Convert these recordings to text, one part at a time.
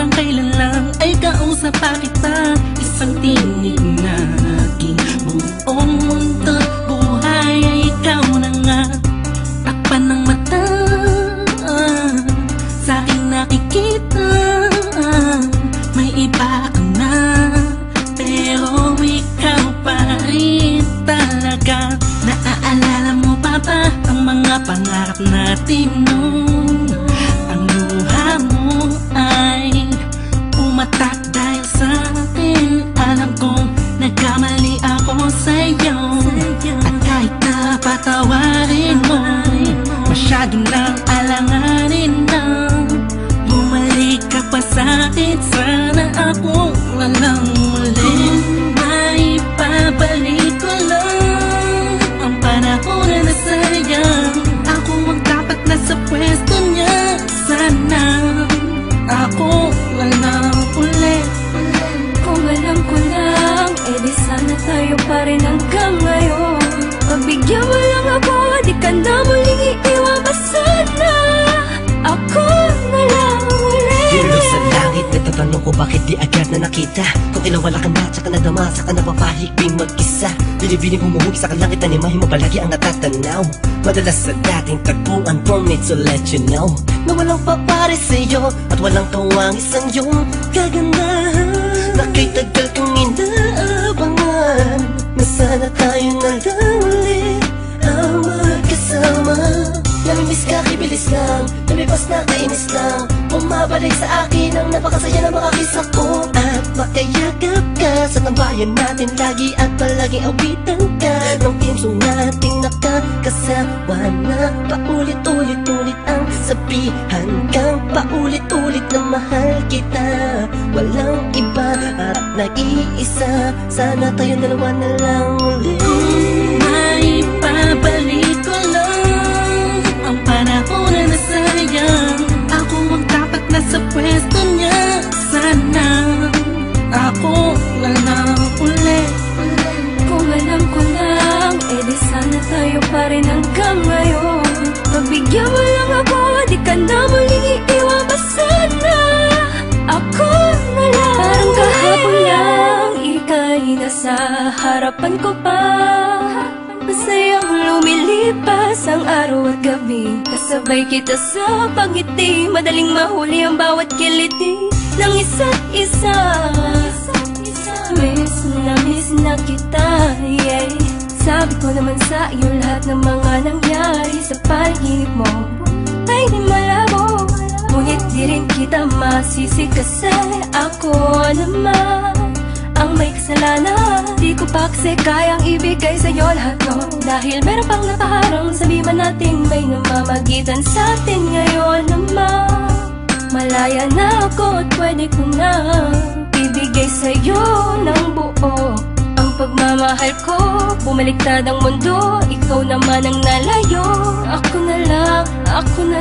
Hanggang kailan lang ay kausap pa kita. Isang tinig na aking buong mundo, buhay ay ikaw na nga. Takpan ng mata, sa'king nakikita, may iba ka na, pero ikaw pa rin talaga. Naaalala mo pa ba ang mga pangarap natin noon? Ang luha mo ay umatak dahil sa akin. Alam kong nagkamali ako sa'yo, at kahit na patawarin mo, masyado nang alanganin na. Bumalik ka pa sa'kin, sana ako walang muli. May babalik ko lang ang panahon na nasayang. Ako ang dapat nasa pwesto niya, sana ako walang uli. Kung alam ko lang, edi sana tayo pa rin hanggang ngayon. Pagbigyan mo lang ako, di ka na muling iiwan pa sana. Ako na lang uli. Yelo sa langit, natatanong ko bakit di agad na nakita. Kung kilawala ka na, tsaka nadama, saka napapahigping mag-isa. Binibining humuhugi sa kalangit, animahin mo palagi ang natatanaw. Madalas sa dating tagpuan, promise to let you know na walang papare sa'yo at walang kawang isang yung kagandahan. Na kay tagal kong inaabangan, na sana tayo na lang ulit ang magkasama. Namimiss ka, kibilis lang, lumipas na kainis lang. Bumabalik sa akin ang napakasaya na makakisa ko. At makayagap ka sa tambayan natin lagi, at palaging awitan ka ng timsong nating nakakasawa na. Paulit-ulit-ulit ang sabihan kang paulit-ulit na mahal kita. Walang iba at nag-iisa, sana tayo dalawa na lang ulit. May babalik ko lang ang panahon na nasayang. Ako ang dapat nasa pwesto niya, sana ako walang uli. Kung alam ko lang, edi sana tayo pa rin hanggang ngayon. Pagbigyan mo lang ako, di ka na muling iiwan pa sana. Ako na lang. Parang kahapon lang, ika'y nasa harapan ko pa. Masayang lumilipas ang araw at gabi, kasabay kita sa pangiti. Madaling mahuli ang bawat kiliti ng isa't isa. Miss na kita, yeah. Sabi ko naman sa iyo lahat ng mga nangyari sa panaginip mo ay di malabo. Ngunit di rin kita masisi kasi ako naman ang may kasalanan. Di ko pa kasi kayang ibigay sa'yo lahat no, dahil meron pang nakaharang. Sabi man natin may namamagitan sa atin ngayon naman. Malaya na ako at pwede ko na ibigay sa'yo ng buo ang pagmamahal ko. Bumaliktad ang mundo, ikaw naman ang nalayo. Ako na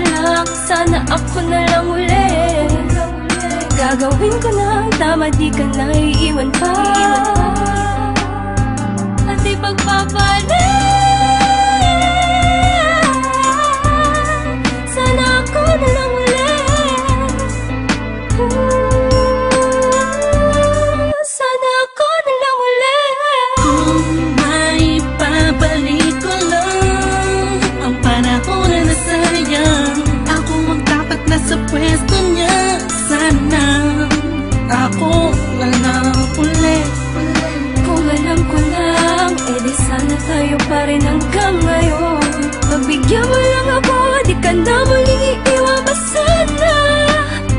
lang, sana ako na lang ulit. Gagawin ko na ang tama, di ka na iiwan pa. At ipagpapalit, sana ako na lang ulit. Sana ako na lang ulit. Kung may babalik ko lang ang panahon na nasayang. Ako ang dapat nasa pwesto niya, sana ako walang uli. Kung alam ko lang, edi sana tayo pa rin hanggang ngayon. Pagbigyan mo lang ako, di ka na muling iiwan pa sana.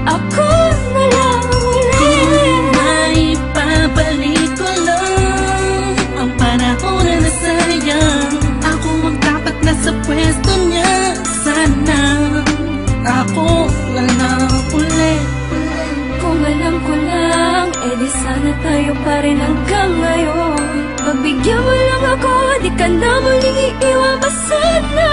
Ako na lang ulit. May babalik ko lang ang panahon na nasayang. Ako ang dapat nasa pwesto niya, sana ako walang uli. Kung alam ko lang, edi sana tayo pa rin hanggang ngayon. Pagbigyan mo lang ako, di ka na muling iiwan pa sana.